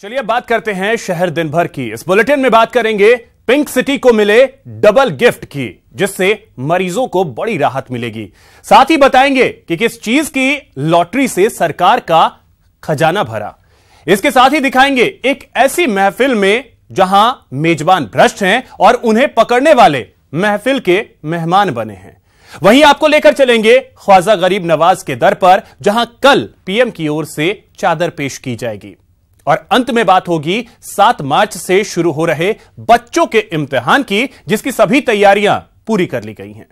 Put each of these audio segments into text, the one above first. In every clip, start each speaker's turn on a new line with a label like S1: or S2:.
S1: चलिए बात करते हैं शहर दिन भर की। इस बुलेटिन में बात करेंगे पिंक सिटी को मिले डबल गिफ्ट की, जिससे मरीजों को बड़ी राहत मिलेगी। साथ ही बताएंगे कि किस चीज की लॉटरी से सरकार का खजाना भरा। इसके साथ ही दिखाएंगे एक ऐसी महफिल में जहां मेजबान भ्रष्ट हैं और उन्हें पकड़ने वाले महफिल के मेहमान बने हैं। वहीं आपको लेकर चलेंगे ख्वाजा गरीब नवाज के दर पर, जहां कल पीएम की ओर से चादर पेश की जाएगी। और अंत में बात होगी 7 मार्च से शुरू हो रहे बच्चों के इम्तिहान की, जिसकी सभी तैयारियां पूरी कर ली गई हैं।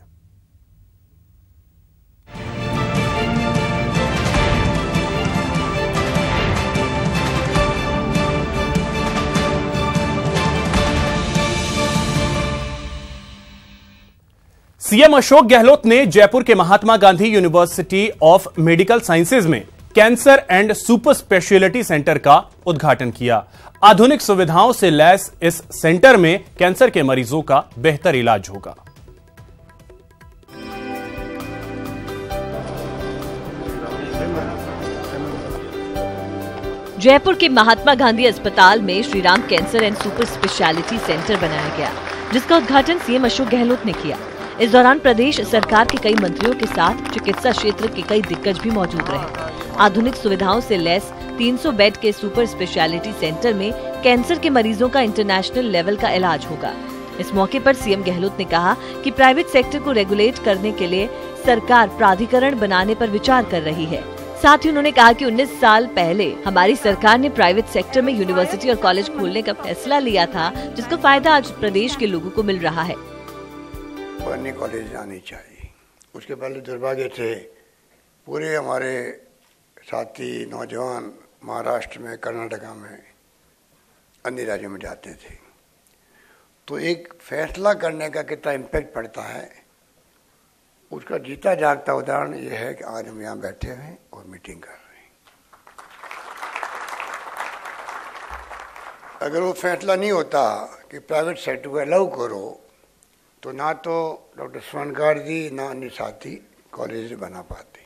S1: सीएम अशोक गहलोत ने जयपुर के Mahatma Gandhi university of medical sciences में cancer and super speciality centre का उद्घाटन किया। आधुनिक सुविधाओं से लैस इस सेंटर में कैंसर के मरीजों का बेहतर इलाज होगा।
S2: जयपुर के महात्मा गांधी अस्पताल में Shriram cancer and super speciality centre बनाया गया, जिसका उद्घाटन सीएम अशोक गहलोत ने किया। इस दौरान प्रदेश सरकार के कई मंत्रियों के साथ चिकित्सा क्षेत्र के कई दिग्गज भी मौजूद रहे। आधुनिक सुविधाओं से लैस 300 बेड के सुपर स्पेशलिटी सेंटर में कैंसर के मरीजों का इंटरनेशनल लेवल का इलाज होगा। इस मौके पर सीएम गहलोत ने कहा कि प्राइवेट सेक्टर को रेगुलेट करने के लिए सरकार प्राधिकरण बनाने पर विचार कर रही है। साथ ही उन्होंने कहा कि 19 साल पहले हमारी सरकार ने प्राइवेट सेक्टर में यूनिवर्सिटी और कॉलेज खोलने का फैसला लिया था, जिसका फायदा आज प्रदेश के लोगों को मिल रहा है।
S3: पढ़ने कॉलेज आनी चाहिए। उसके पहले दुर्भाग्य थे, पूरे हमारे साथी नौजवान महाराष्ट्र में, कर्नाटका में, अन्य राज्यों में जाते थे। तो एक फैसला करने का कितना इम्पैक्ट पड़ता है, उसका जीता जागता उदाहरण ये है कि आज हम यहाँ बैठे हैं और मीटिंग कर रहे हैं। अगर वो फैसला नहीं होता कि प्राइवेट सेक्टर को अलाउ करो, तो ना तो डॉक्टर स्वर्णकार जी ना अन्य साथी कॉलेज बना पाते।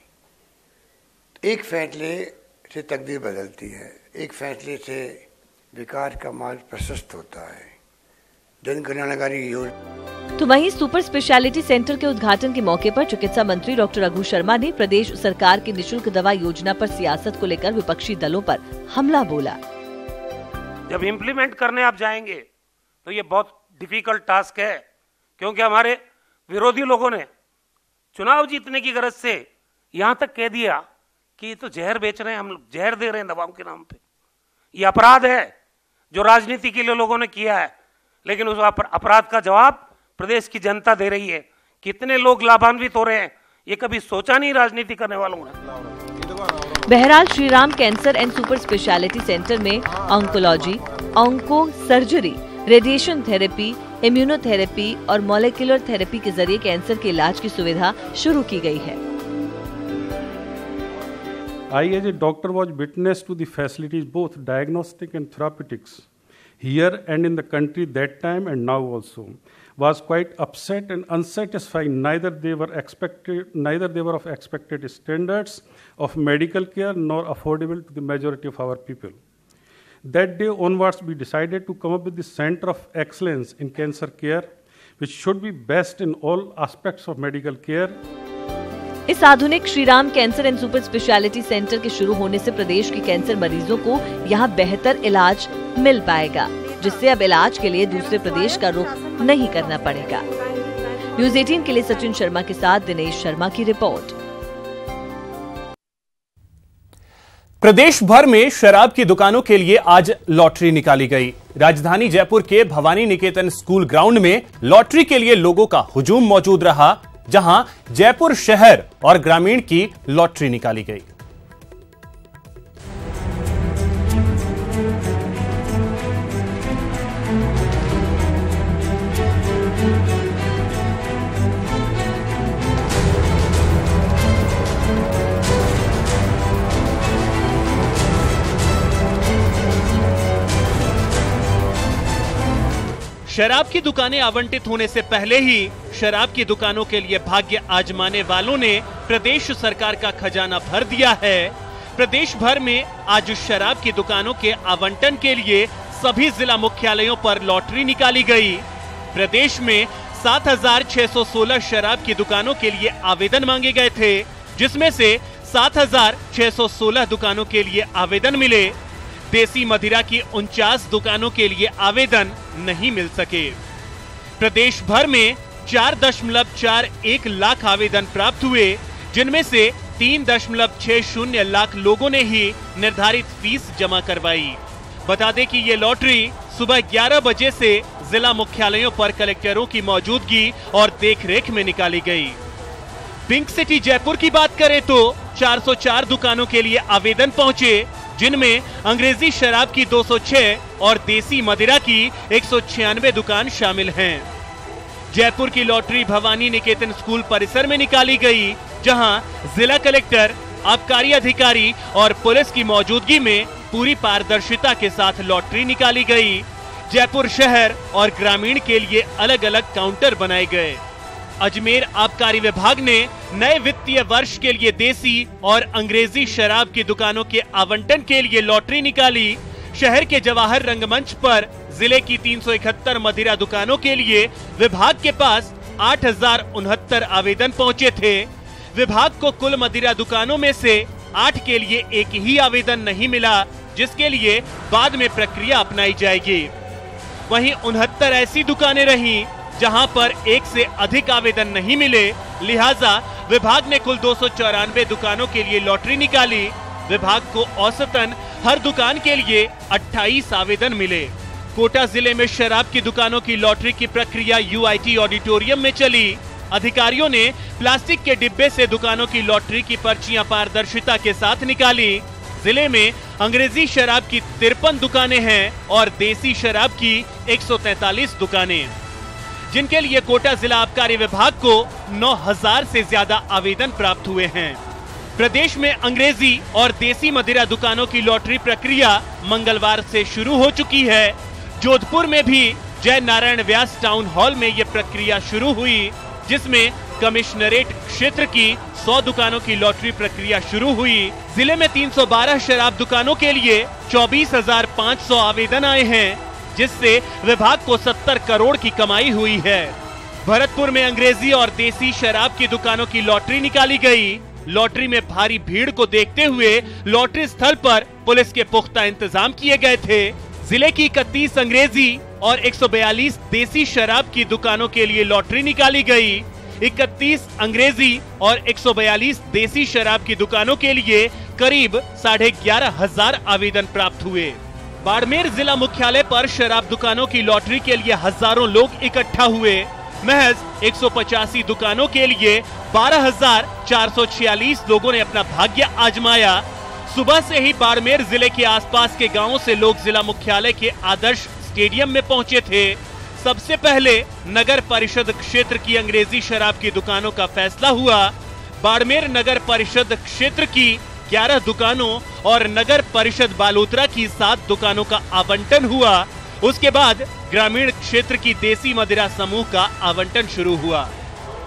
S3: एक फैसले से तकदीर बदलती है, एक फैसले से विकास का मार्ग प्रशस्त होता है। जन कल्याणकारी योजना।
S2: तो वहीं सुपर स्पेशलिटी सेंटर के उद्घाटन के मौके पर चिकित्सा मंत्री डॉक्टर रघु शर्मा ने प्रदेश सरकार की निःशुल्क दवा योजना पर सियासत को लेकर विपक्षी दलों पर हमला बोला।
S4: जब इम्प्लीमेंट करने आप जाएंगे तो ये बहुत डिफिकल्ट टास्क है, क्योंकि हमारे विरोधी लोगों ने चुनाव जीतने की गरज से यहां तक कह दिया कि ये तो जहर बेच रहे हैं, हम लोग जहर दे रहे हैं दवाओं के नाम पे। ये अपराध है जो राजनीति के लिए लोगों ने किया है, लेकिन उस अपराध का जवाब प्रदेश की जनता दे रही है। कितने लोग लाभान्वित हो रहे हैं, ये कभी सोचा नहीं राजनीति करने वालों ने।
S2: बहरहाल Shriram cancer and super speciality centre में oncology, onco surgery, radiation therapy, immunotherapy और मॉलिक्यूलर थेरेपी के जरिए कैंसर के इलाज की सुविधा शुरू की गई है।
S5: I as a doctor was witness to the facilities, both diagnostic and therapeutics, here and in the country that time and now also. Was quite upset and unsatisfied. Neither they were of expected standards of medical care nor affordable to the majority of our people. That day onwards, we decided to come up with the Center of Excellence in Cancer Care, which should be best in all aspects of medical care.
S2: इस आधुनिक Shriram cancer and super speciality centre के शुरू होने से प्रदेश के cancer मरीजों को यहाँ बेहतर इलाज मिल पाएगा, जिससे अब इलाज के लिए दूसरे प्रदेश का रुख नहीं करना पड़ेगा। न्यूज़ 18 के लिए सचिन शर्मा के साथ दिनेश शर्मा की रिपोर्ट।
S1: प्रदेश भर में शराब की दुकानों के लिए आज लॉटरी निकाली गई। राजधानी जयपुर के भवानी निकेतन स्कूल ग्राउंड में लॉटरी के लिए लोगों का हुजूम मौजूद रहा, जहां जयपुर शहर और ग्रामीण की लॉटरी निकाली गई। शराब की दुकानें आवंटित होने से पहले ही शराब की दुकानों के लिए भाग्य आजमाने वालों ने प्रदेश सरकार का खजाना भर दिया है।
S6: प्रदेश भर में आज शराब की दुकानों के आवंटन के लिए सभी जिला मुख्यालयों पर लॉटरी निकाली गई। प्रदेश में 7,616 शराब की दुकानों के लिए आवेदन मांगे गए थे, जिसमें से 7,616 दुकानों के लिए आवेदन मिले। देसी मदिरा की 49 दुकानों के लिए आवेदन नहीं मिल सके। प्रदेश भर में 4.41 लाख आवेदन प्राप्त हुए, जिनमें से 3.60 लाख लोगों ने ही निर्धारित फीस जमा करवाई। बता दें कि ये लॉटरी सुबह 11 बजे से जिला मुख्यालयों पर कलेक्टरों की मौजूदगी और देखरेख में निकाली गई। पिंक सिटी जयपुर की बात करें तो 404 दुकानों के लिए आवेदन पहुंचे, जिनमें अंग्रेजी शराब की 206 और देसी मदिरा की 196 दुकान शामिल हैं। जयपुर की लॉटरी भवानी निकेतन स्कूल परिसर में निकाली गई, जहां जिला कलेक्टर, आबकारी अधिकारी और पुलिस की मौजूदगी में पूरी पारदर्शिता के साथ लॉटरी निकाली गई। जयपुर शहर और ग्रामीण के लिए अलग अलग काउंटर बनाए गए। अजमेर आबकारी विभाग ने नए वित्तीय वर्ष के लिए देसी और अंग्रेजी शराब की दुकानों के आवंटन के लिए लॉटरी निकाली। शहर के जवाहर रंगमंच पर जिले की 371 मदिरा दुकानों के लिए विभाग के पास 8,069 आवेदन पहुंचे थे। विभाग को कुल मदिरा दुकानों में से 8 के लिए एक ही आवेदन नहीं मिला, जिसके लिए बाद में प्रक्रिया अपनाई जाएगी। वहीं 69 ऐसी दुकानें रहीं जहां पर एक से अधिक आवेदन नहीं मिले, लिहाजा विभाग ने कुल 294 दुकानों के लिए लॉटरी निकाली। विभाग को औसतन हर दुकान के लिए 28 आवेदन मिले। कोटा जिले में शराब की दुकानों की लॉटरी की प्रक्रिया UIT ऑडिटोरियम में चली। अधिकारियों ने प्लास्टिक के डिब्बे से दुकानों की लॉटरी की पर्चियां पारदर्शिता के साथ निकाली। जिले में अंग्रेजी शराब की 53 दुकानें हैं और देसी शराब की 143 दुकानें, जिनके लिए कोटा जिला आबकारी विभाग को 9,000 से ज्यादा आवेदन प्राप्त हुए हैं। प्रदेश में अंग्रेजी और देसी मदिरा दुकानों की लॉटरी प्रक्रिया मंगलवार से शुरू हो चुकी है। जोधपुर में भी जय नारायण व्यास टाउन हॉल में यह प्रक्रिया शुरू हुई, जिसमें कमिश्नरेट क्षेत्र की 100 दुकानों की लॉटरी प्रक्रिया शुरू हुई। जिले में 312 शराब दुकानों के लिए 24,500 आवेदन आए हैं, जिससे विभाग को 70 करोड़ की कमाई हुई है। भरतपुर में अंग्रेजी और देसी शराब की दुकानों की लॉटरी निकाली गई। लॉटरी में भारी भीड़ को देखते हुए लॉटरी स्थल पर पुलिस के पुख्ता इंतजाम किए गए थे। जिले की 31 अंग्रेजी और 142 देसी शराब की दुकानों के लिए लॉटरी निकाली गई। 31 अंग्रेजी और 142 देसी शराब की दुकानों के लिए करीब 11,500 आवेदन प्राप्त हुए। बाड़मेर जिला मुख्यालय पर शराब दुकानों की लॉटरी के लिए हजारों लोग इकट्ठा हुए। महज 185 दुकानों के लिए 12,446 लोगों ने अपना भाग्य आजमाया। सुबह से ही बाड़मेर जिले के आसपास के गांवों से लोग जिला मुख्यालय के आदर्श स्टेडियम में पहुंचे थे। सबसे पहले नगर परिषद क्षेत्र की अंग्रेजी शराब की दुकानों का फैसला हुआ। बाड़मेर नगर परिषद क्षेत्र की 11 दुकानों और नगर परिषद बालोतरा की 7 दुकानों का आवंटन हुआ। उसके बाद ग्रामीण क्षेत्र की देसी मदिरा समूह का आवंटन शुरू हुआ।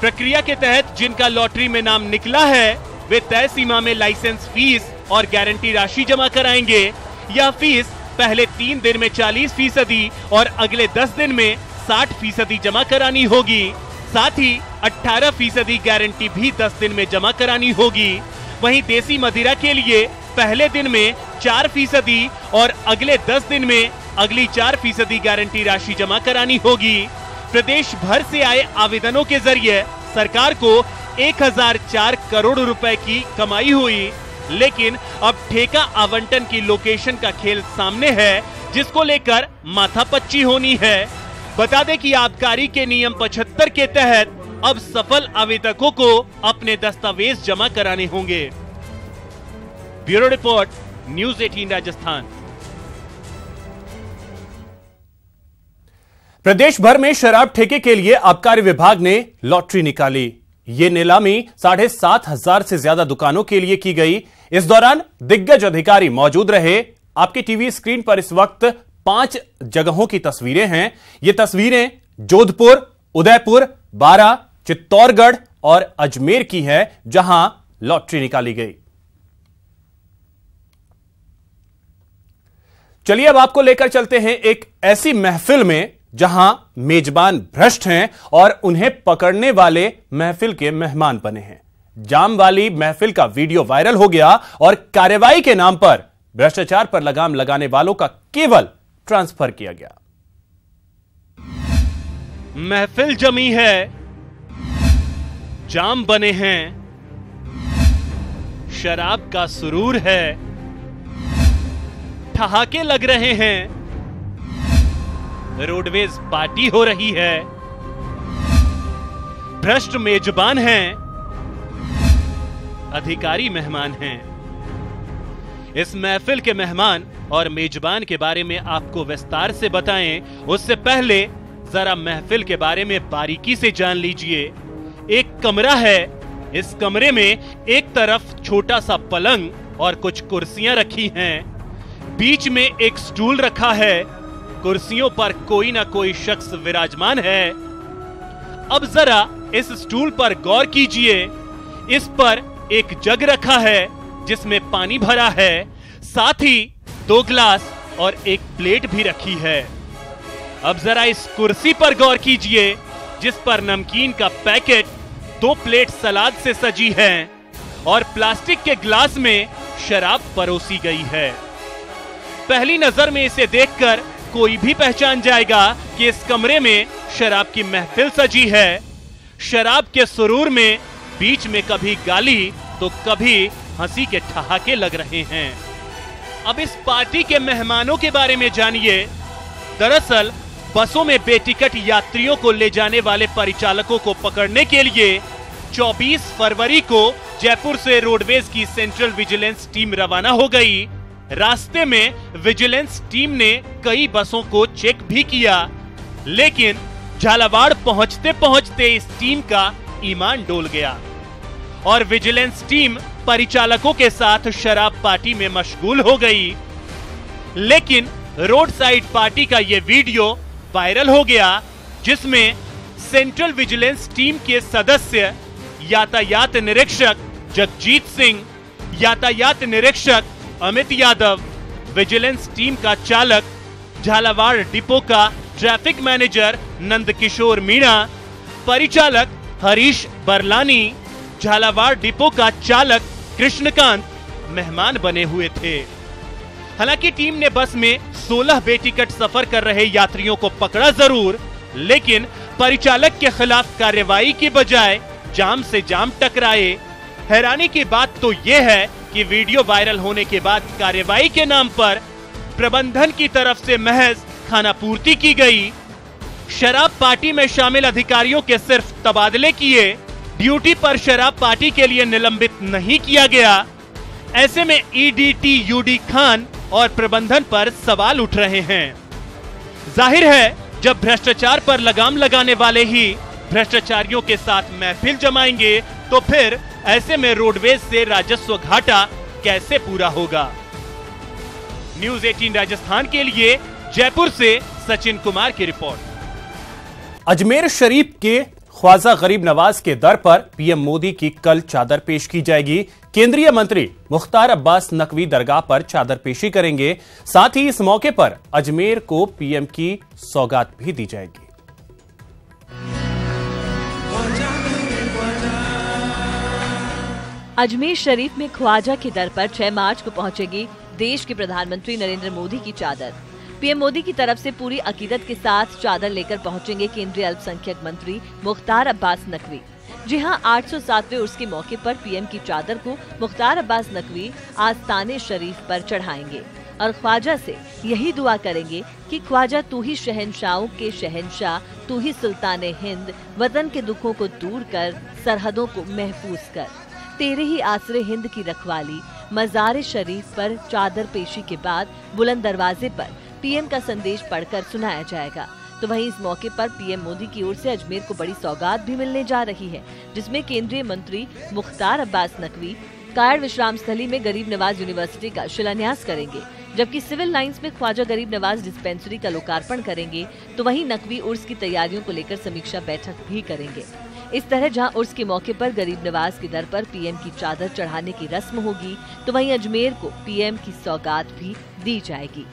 S6: प्रक्रिया के तहत जिनका लॉटरी में नाम निकला है, वे तय सीमा में लाइसेंस फीस और गारंटी राशि जमा कराएंगे। यह फीस पहले 3 दिन में 40% और अगले 10 दिन में 60% जमा करानी होगी। साथ ही 18% गारंटी भी 10 दिन में जमा करानी होगी। वहीं देसी मदिरा के लिए पहले दिन में 4% और अगले 10 दिन में अगली 4% गारंटी राशि जमा करानी होगी। प्रदेश भर से आए आवेदनों के जरिए सरकार को 1,004 करोड़ रुपए की कमाई हुई, लेकिन अब ठेका आवंटन की लोकेशन का खेल सामने है, जिसको लेकर माथापच्ची होनी है। बता दें कि आबकारी के नियम 75 के तहत अब सफल आवेदकों को अपने दस्तावेज जमा कराने होंगे। Bureau report, news 18 Rajasthan.
S1: प्रदेश भर में शराब ठेके के लिए आबकारी विभाग ने लॉटरी निकाली। ये नीलामी 7,500 से ज्यादा दुकानों के लिए की गई। इस दौरान दिग्गज अधिकारी मौजूद रहे। आपके टीवी स्क्रीन पर इस वक्त 5 जगहों की तस्वीरें हैं। ये तस्वीरें जोधपुर, उदयपुर, बारां, चित्तौड़गढ़ और अजमेर की है, जहां लॉटरी निकाली गई। चलिए अब आपको लेकर चलते हैं एक ऐसी महफिल में जहां मेजबान भ्रष्ट हैं और उन्हें पकड़ने वाले महफिल के मेहमान बने हैं। जाम वाली महफिल का वीडियो वायरल हो गया और कार्रवाई के नाम पर भ्रष्टाचार पर लगाम लगाने वालों का केवल ट्रांसफर किया गया।
S6: महफिल जमी है, जाम बने हैं, शराब का सुरूर है, ठहाके लग रहे हैं, रोडवेज पार्टी हो रही है, भ्रष्ट मेजबान हैं, अधिकारी मेहमान हैं। इस महफिल के मेहमान और मेजबान के बारे में आपको विस्तार से बताएं, उससे पहले जरा महफिल के बारे में बारीकी से जान लीजिए। एक कमरा है, इस कमरे में एक तरफ छोटा सा पलंग और कुछ कुर्सियां रखी हैं। बीच में एक स्टूल रखा है, कुर्सियों पर कोई ना कोई शख्स विराजमान है। अब जरा इस स्टूल पर गौर कीजिए, इस पर एक जग रखा है जिसमें पानी भरा है, साथ ही 2 गिलास और एक प्लेट भी रखी है। अब जरा इस कुर्सी पर गौर कीजिए जिस पर नमकीन का पैकेट, 2 प्लेट सलाद से सजी है और प्लास्टिक के गिलास में शराब परोसी गई है। पहली नजर में इसे देखकर कोई भी पहचान जाएगा कि इस कमरे में शराब की महफिल सजी है। शराब के सुरूर में बीच में कभी गाली तो कभी हंसी के ठहाके लग रहे हैं। अब इस पार्टी के मेहमानों के बारे में जानिए। दरअसल बसों में बेटिकट यात्रियों को ले जाने वाले परिचालकों को पकड़ने के लिए 24 फरवरी को जयपुर से रोडवेज की सेंट्रल विजिलेंस टीम रवाना हो गई। रास्ते में विजिलेंस टीम ने कई बसों को चेक भी किया, लेकिन झालावाड़ पहुंचते पहुंचते इस टीम का ईमान डोल गया और विजिलेंस टीम परिचालकों के साथ शराब पार्टी में मशगूल हो गई। लेकिन रोड साइड पार्टी का यह वीडियो वायरल हो गया जिसमें सेंट्रल विजिलेंस टीम के सदस्य यातायात निरीक्षक जगजीत सिंह, यातायात निरीक्षक अमित यादव, विजिलेंस टीम का चालक, झालावाड़ डिपो का ट्रैफिक मैनेजर नंदकिशोर मीणा, परिचालक हरीश बरलानी, झालावाड़ डिपो का चालक कृष्णकांत मेहमान बने हुए थे। हालांकि टीम ने बस में 16 बेटिकट सफर कर रहे यात्रियों को पकड़ा जरूर, लेकिन परिचालक के खिलाफ कार्रवाई की बजाय जाम से जाम टकराए। हैरानी की बात तो यह है कि वीडियो वायरल होने के बाद कार्रवाई के नाम पर प्रबंधन की तरफ से महज खानापूर्ति की गई। शराब पार्टी में शामिल अधिकारियों के सिर्फ तबादले किए, ड्यूटी पर शराब पार्टी के लिए निलंबित नहीं किया गया। ऐसे में ईडीटी यूडी खान और प्रबंधन पर सवाल उठ रहे हैं। जाहिर है जब भ्रष्टाचार पर लगाम लगाने वाले ही भ्रष्टाचारियों के साथ महफिल जमाएंगे तो फिर ऐसे में रोडवेज से राजस्व घाटा कैसे पूरा होगा। न्यूज़ 18 राजस्थान के लिए जयपुर से सचिन कुमार की रिपोर्ट।
S1: अजमेर शरीफ के ख्वाजा गरीब नवाज के दर पर पीएम मोदी की कल चादर पेश की जाएगी। केंद्रीय मंत्री मुख्तार अब्बास नकवी दरगाह पर चादर पेशी करेंगे। साथ ही इस मौके पर अजमेर को पीएम की सौगात भी दी जाएगी।
S2: अजमेर शरीफ में ख्वाजा के दर पर 6 मार्च को पहुंचेगी देश के प्रधानमंत्री नरेंद्र मोदी की चादर। पीएम मोदी की तरफ से पूरी अकीदत के साथ चादर लेकर पहुंचेंगे केंद्रीय अल्पसंख्यक मंत्री मुख्तार अब्बास नकवी। जी हां, 807वें उर्स के मौके पर पीएम की चादर को मुख्तार अब्बास नकवी आस्ताने शरीफ पर चढ़ाएंगे और ख्वाजा से यही दुआ करेंगे कि ख्वाजा तू ही शहंशाहों के शहंशाह, तू ही सुल्ताने हिंद, वतन के दुखों को दूर कर, सरहदों को महफूज कर, तेरे ही आसरे हिंद की रखवाली। मज़ार शरीफ पर चादर पेशी के बाद बुलंद दरवाजे पर पीएम का संदेश पढ़कर सुनाया जाएगा। तो वहीं इस मौके पर पीएम मोदी की ओर से अजमेर को बड़ी सौगात भी मिलने जा रही है, जिसमें केंद्रीय मंत्री मुख्तार अब्बास नकवी कायड़ विश्राम स्थली में गरीब नवाज यूनिवर्सिटी का शिलान्यास करेंगे, जबकि सिविल लाइंस में ख्वाजा गरीब नवाज डिस्पेंसरी का लोकार्पण करेंगे। तो वहीं नकवी उर्स की तैयारियों को लेकर समीक्षा बैठक भी करेंगे। इस तरह जहां उर्स के मौके पर गरीब नवाज की दर पर पीएम की चादर चढ़ाने की रस्म होगी, तो वहीं अजमेर को पीएम की सौगात भी दी जाएगी।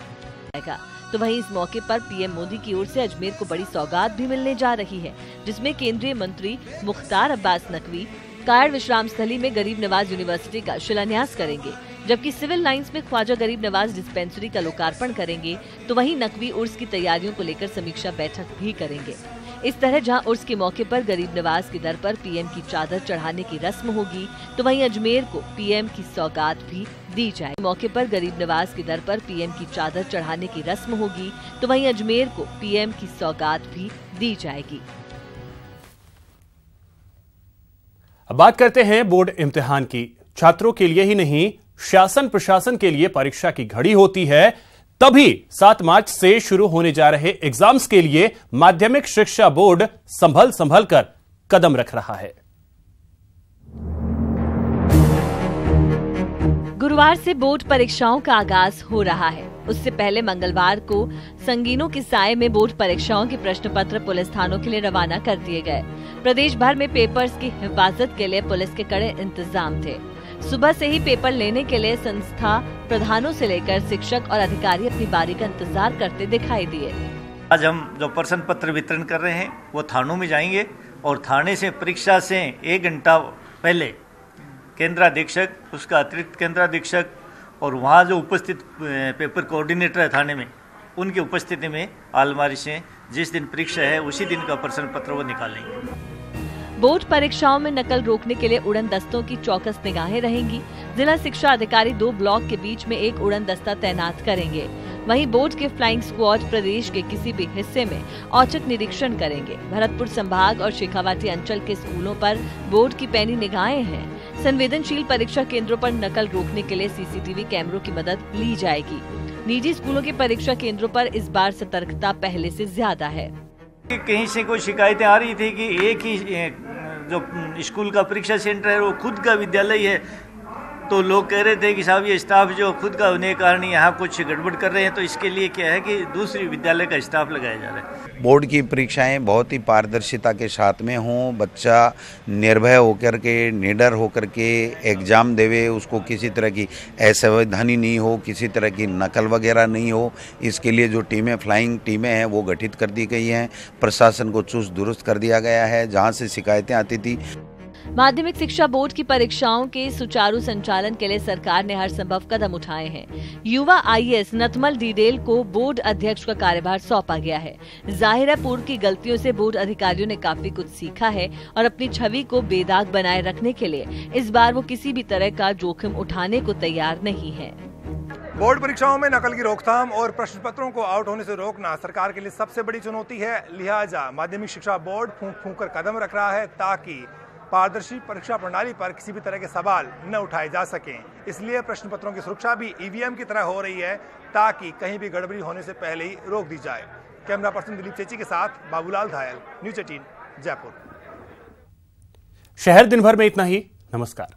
S2: जाएगा। तो वहीं इस मौके पर पीएम मोदी की ओर से अजमेर को बड़ी सौगात भी मिलने जा रही है, जिसमें केंद्रीय मंत्री मुख्तार अब्बास नकवी कायड़ विश्राम स्थली में गरीब नवाज यूनिवर्सिटी का शिलान्यास करेंगे, जबकि सिविल लाइंस में ख्वाजा गरीब नवाज डिस्पेंसरी का लोकार्पण करेंगे। तो वहीं नकवी उर्स की तैयारियों को लेकर समीक्षा बैठक भी करेंगे। इस तरह जहां उर्स के मौके पर गरीब नवाज की दर पर पीएम की चादर चढ़ाने की रस्म होगी, तो वहीं अजमेर को पीएम की सौगात भी दी जाएगी। मौके पर गरीब नवाज की दर पर पीएम की चादर चढ़ाने की रस्म होगी, तो वहीं अजमेर को पीएम की सौगात भी दी जाएगी।
S1: अब बात करते हैं बोर्ड इम्तिहान की। छात्रों के लिए ही नहीं, शासन प्रशासन के लिए परीक्षा की घड़ी होती है। तभी 7 मार्च से शुरू होने जा रहे एग्जाम्स के लिए माध्यमिक शिक्षा बोर्ड संभल कर कदम रख रहा है।
S2: गुरुवार से बोर्ड परीक्षाओं का आगाज हो रहा है। उससे पहले मंगलवार को संगीनों के साए में बोर्ड परीक्षाओं के प्रश्न पत्र पुलिस थानों के लिए रवाना कर दिए गए। प्रदेश भर में पेपर्स की हिफाजत के लिए पुलिस के कड़े इंतजाम थे। सुबह से ही पेपर लेने के लिए संस्था प्रधानों से लेकर शिक्षक और अधिकारी अपनी बारी का इंतजार करते दिखाई दिए।
S7: आज हम जो प्रश्न पत्र वितरण कर रहे हैं वो थानों में जाएंगे और थाने से परीक्षा से 1 घंटा पहले केंद्राधीक्षक, उसका अतिरिक्त केंद्राधीक्षक और वहाँ जो उपस्थित पेपर कोऑर्डिनेटर है थाने में, उनकी उपस्थिति में अलमारी से जिस दिन परीक्षा है उसी दिन का प्रश्न पत्र वो निकालेंगे।
S2: बोर्ड परीक्षाओं में नकल रोकने के लिए उड़न दस्तों की चौकस निगाहें रहेंगी। जिला शिक्षा अधिकारी 2 ब्लॉक के बीच में एक उड़न दस्ता तैनात करेंगे। वहीं बोर्ड के फ्लाइंग स्क्वाड प्रदेश के किसी भी हिस्से में औचक निरीक्षण करेंगे। भरतपुर संभाग और शेखावाटी अंचल के स्कूलों पर बोर्ड की पैनी निगाहें हैं। संवेदनशील परीक्षा केंद्रों पर नकल रोकने के लिए सीसीटीवी कैमरों की मदद ली जाएगी। निजी स्कूलों के परीक्षा केंद्रों पर इस बार सतर्कता पहले से ज्यादा है।
S7: कहीं से कोई शिकायतें आ रही थी कि एक ही जो स्कूल का परीक्षा सेंटर है वो खुद का विद्यालय है, तो लोग कह रहे थे कि साहब ये स्टाफ जो खुद का होने के कारण यहाँ कुछ गड़बड़ कर रहे हैं, तो इसके लिए क्या है कि दूसरी विद्यालय का स्टाफ लगाया जा रहा है।
S8: बोर्ड की परीक्षाएं बहुत ही पारदर्शिता के साथ में हों, बच्चा निर्भय होकर के, निडर होकर के एग्ज़ाम देवे, उसको किसी तरह की असंवैधानी नहीं हो, किसी तरह की नकल वगैरह नहीं हो। इसके लिए जो टीमें, फ्लाइंग टीमें हैं वो गठित कर दी गई हैं। प्रशासन को चुस्त दुरुस्त कर दिया गया है। जहाँ से शिकायतें आती थी,
S2: माध्यमिक शिक्षा बोर्ड की परीक्षाओं के सुचारू संचालन के लिए सरकार ने हर संभव कदम उठाए हैं। युवा आईएएस नथमल डीडेल को बोर्ड अध्यक्ष का कार्यभार सौंपा गया है। जाहिर है पूर्व की गलतियों से बोर्ड अधिकारियों ने काफी कुछ सीखा है और अपनी छवि को बेदाग बनाए रखने के लिए इस बार वो किसी भी तरह का जोखिम उठाने को तैयार नहीं है।
S9: बोर्ड परीक्षाओं में नकल की रोकथाम और प्रश्न पत्रों को आउट होने से रोकना सरकार के लिए सबसे बड़ी चुनौती है। लिहाजा माध्यमिक शिक्षा बोर्ड फूंक कर कदम रख रहा है ताकि पारदर्शी परीक्षा प्रणाली पर किसी भी तरह के सवाल न उठाए जा सकें। इसलिए प्रश्न पत्रों की सुरक्षा भी ईवीएम की तरह हो रही है ताकि कहीं भी गड़बड़ी होने से पहले ही रोक दी जाए। कैमरा पर्सन दिलीप चेची के साथ बाबूलाल धायल, न्यूज़ 18 जयपुर।
S1: शहर दिन भर में इतना ही। नमस्कार।